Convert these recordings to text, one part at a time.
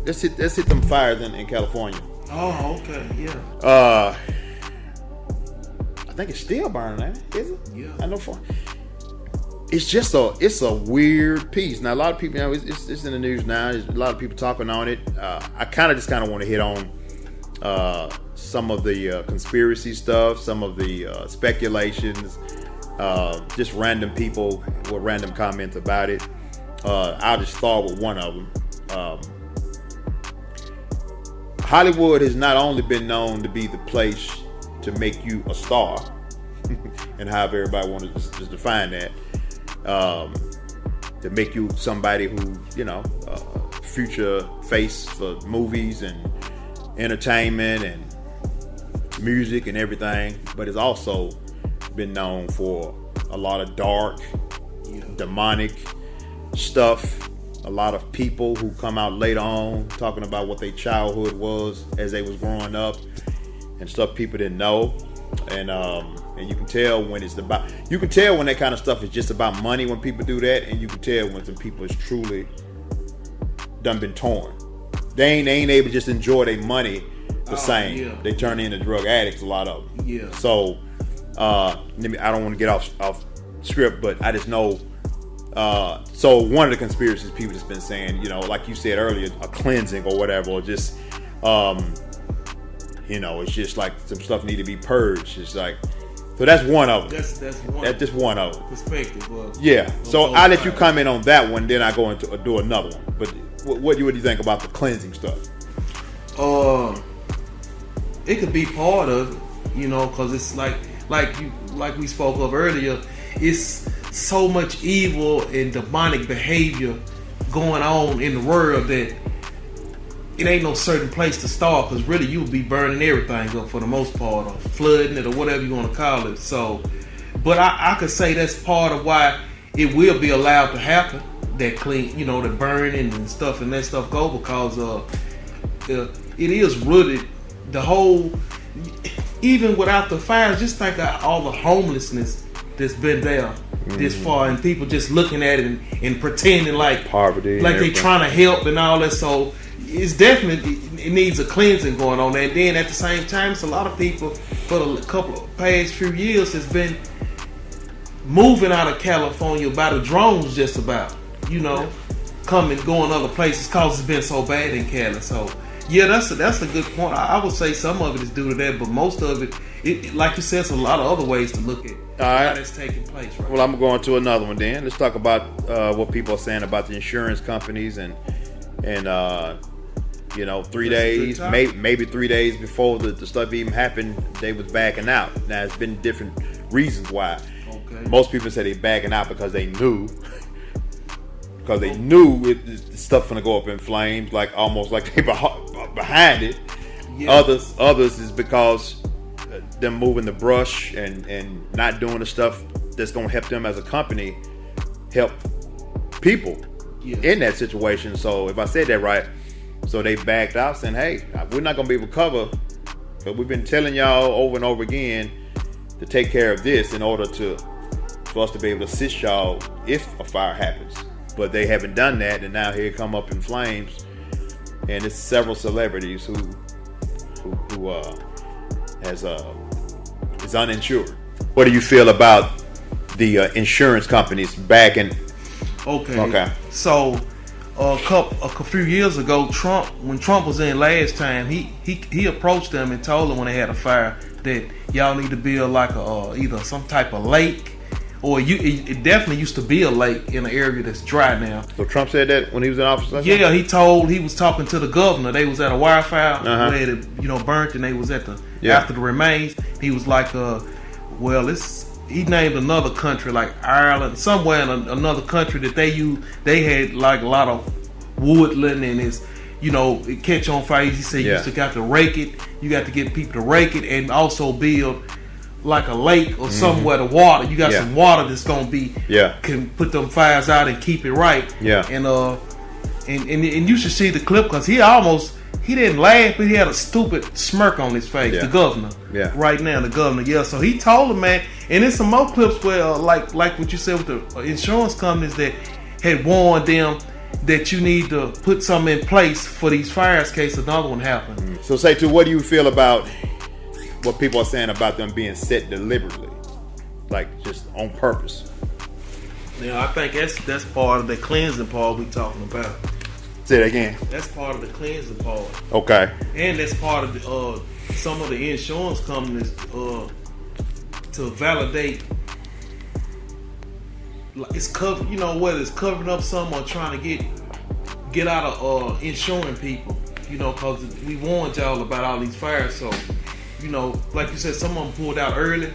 let's hit them fires in California. Oh, okay, yeah. I think it's still burning, ain't it? Is it? Yeah. I know for. It's a weird piece. Now a lot of people, it's in the news now. There's a lot of people talking on it. I kind of want to hit on some of the conspiracy stuff, some of the speculations, just random people with random comments about it. I'll just start with one of them. Hollywood has not only been known to be the place to make you a star, and however everybody wants to define that, to make you somebody who, future face for movies and entertainment and music and everything, but it's also been known for a lot of dark, demonic stuff. A lot of people who come out later on talking about what their childhood was as they was growing up and stuff people didn't know. And you can tell when it's about, you can tell when that kind of stuff is just about money when people do that, and you can tell when some people is truly done been torn. They ain't able to just enjoy their money the same. Yeah. They turn into drug addicts, a lot of them. Yeah. So I don't want to get off script, but I just know. So one of the conspiracies people just been saying, like you said earlier, a cleansing or whatever, or just, it's just like some stuff need to be purged. It's like, so that's one of them. That's just one of them. Perspective. Yeah. So I'll let you comment on that one, then I go into do another one. But what do you think about the cleansing stuff? It could be part of it, because it's like we spoke of earlier. It's so much evil and demonic behavior going on in the world that it ain't no certain place to start, because really you would be burning everything up for the most part, or flooding it, or whatever you want to call it. So, but I could say that's part of why it will be allowed to happen, that clean, the burning and stuff and that stuff go, because it is rooted, the whole, even without the fires, just think of all the homelessness that's been there this far, and people just looking at it and pretending like poverty, like they trying to help and all that. So it's definitely, it needs a cleansing going on. And then at the same time, it's a lot of people for the past few years has been moving out of California by the drones, just about, coming, going other places, cause it's been so bad in Cali. So yeah, that's a good point. I would say some of it is due to that, but most of it, like you said, it's a lot of other ways to look at how that's taking place. Right? Well, I'm going to another one then. Let's talk about what people are saying about the insurance companies and 3 days, maybe 3 days before the stuff even happened, they was backing out. Now, it's been different reasons why. Okay. Most people say they backing out because they knew. Because they knew the stuff gonna go up in flames, almost like they behind it. Yeah. Others is because them moving the brush and not doing the stuff that's gonna help them as a company, help people in that situation. So if I said that right, so they backed out saying, hey, we're not gonna be able to cover, but we've been telling y'all over and over again to take care of this in order for us to be able to assist y'all if a fire happens. But they haven't done that, and now here it come up in flames, and it's several celebrities who is uninsured. What do you feel about the insurance companies backing? Okay. So a few years ago, when Trump was in last time, he approached them and told them when they had a fire that y'all need to build like either some type of lake. Or it definitely used to be a lake in an area that's dry now. So Trump said that when he was in office? Yeah, he was talking to the governor. They was at a wildfire where it burnt, and they was at after the remains. He was like, he named another country like Ireland, somewhere in another country that they had like a lot of woodland, and it catch on fire. He said you got to rake it. You got to get people to rake it, and also build like a lake or somewhere to water. You got some water that's gonna be can put them fires out and keep it right. Yeah. And you should see the clip, because he didn't laugh, but he had a stupid smirk on his face. The governor. Yeah. Right now, the governor. Yeah. So he told him, man, and there's some more clips where like what you said with the insurance companies that had warned them that you need to put something in place for these fires in case another one happens. So say to what do you feel about what people are saying about them being set deliberately, like just on purpose? I think that's part of the cleansing part we talking about. Say that again. That's part of the cleansing part. Okay. And that's part of the, some of the insurance companies to validate. It's covered, whether it's covering up something or trying to get out of insuring people, because we warned y'all about all these fires. So, like you said, some of them pulled out early.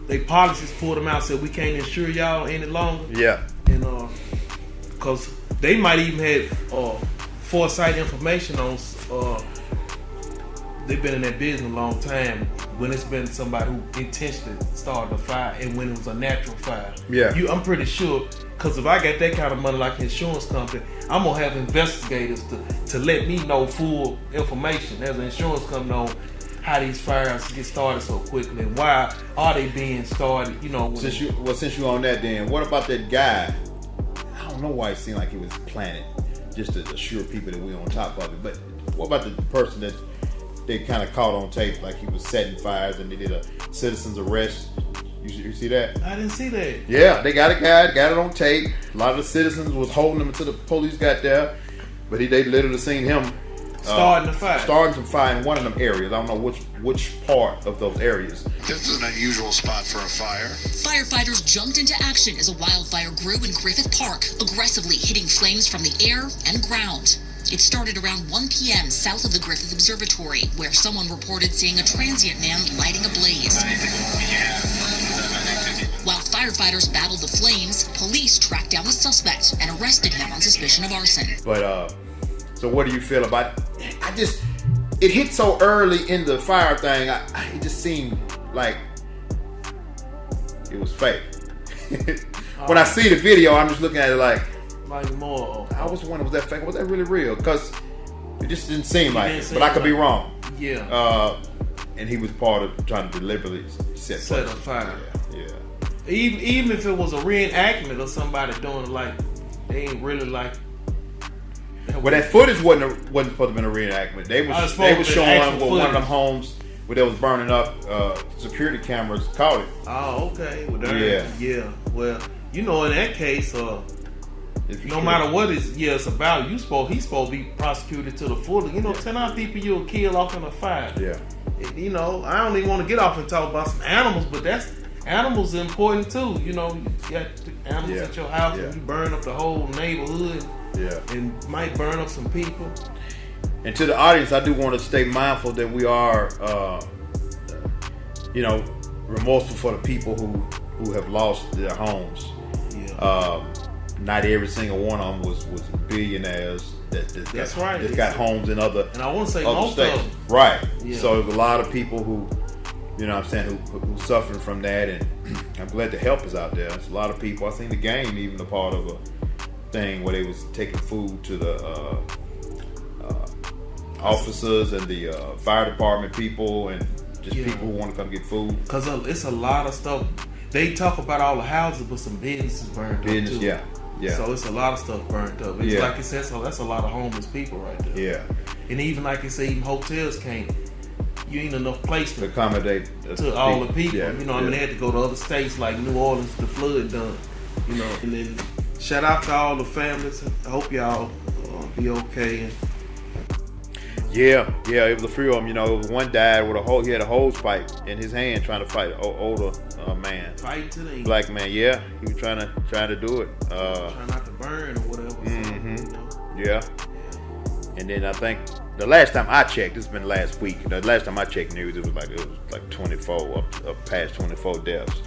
They policies pulled them out, said we can't insure y'all any longer. Yeah. And because they might even have foresight information on. They've been in that business a long time. When it's been somebody who intentionally started a fire and when it was a natural fire. Yeah. I'm pretty sure, because if I got that kind of money like an insurance company, I'm going to have investigators to let me know full information as an insurance company on how these fires get started so quickly and why are they being started, Since you on that then, what about that guy? I don't know why it seemed like he was planted just to assure people that we're on top of it. But what about the person that they kind of caught on tape, like he was setting fires and they did a citizen's arrest? You see that? I didn't see that. Yeah, they got a guy, got it on tape. A lot of the citizens was holding him until the police got there, but they literally seen him starting some fire in one of them areas. I don't know which part of those areas. This is an unusual spot for a fire. Firefighters jumped into action as a wildfire grew in Griffith Park, aggressively hitting flames from the air and ground. It started around 1 p.m. south of the Griffith Observatory, where someone reported seeing a transient man lighting a blaze. While firefighters battled the flames, police tracked down the suspect and arrested him on suspicion of arson. But, so what do you feel about it? It hit so early in the fire thing, it just seemed like it was fake. When I see the video, I'm just looking at it like more. I was wondering, was that fake? Was that really real? Because it just didn't seem like it. But I could be wrong. Yeah. And he was part of trying to deliberately set a fire. Yeah. Even if it was a reenactment of somebody doing it, like they ain't really like. Well, that footage wasn't supposed to have been a reenactment. They was showing one of them homes where they was burning up. Security cameras caught it. Oh, okay. Well, yeah. Well, in that case, no matter what it's about, he's supposed to be prosecuted to the fullest. 10 people you'll kill off in a fire. Yeah. I don't even want to get off and talk about some animals, but animals are important too. You got the animals at your house and you burn up the whole neighborhood. Yeah. And might burn up some people. And to the audience, I do want to stay mindful that we are, remorseful for the people who have lost their homes. Yeah. Not every single one of them was billionaires that got homes in other. And I want to say most states. Of them. Right. Yeah. So there's a lot of people who, who suffering from that, and I'm glad the help is out there. There's a lot of people. I seen the game even a part of a thing where they was taking food to the officers and the fire department people and just people who want to come get food. Because it's a lot of stuff. They talk about all the houses, but some businesses burned up too. Yeah. So it's a lot of stuff burnt up. It's like it says, so that's a lot of homeless people right there. Yeah. And even like it say, even hotels can't. You ain't enough place to accommodate to all the people. Yeah. They had to go to other states like New Orleans. The flood done. And then. Shout out to all the families. I hope y'all be okay. Yeah, it was a few of them. One died with he had a hose pipe in his hand trying to fight an older man. Fighting to the end. Black man, yeah. He was trying to do it. Trying not to burn or whatever. Mm-hmm. Yeah. And then I think the last time I checked, it's been last week. The last time I checked news, it was like 24 up past 24 deaths.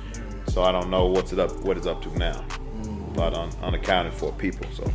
So I don't know what it's up to now. A lot unaccounted for people. So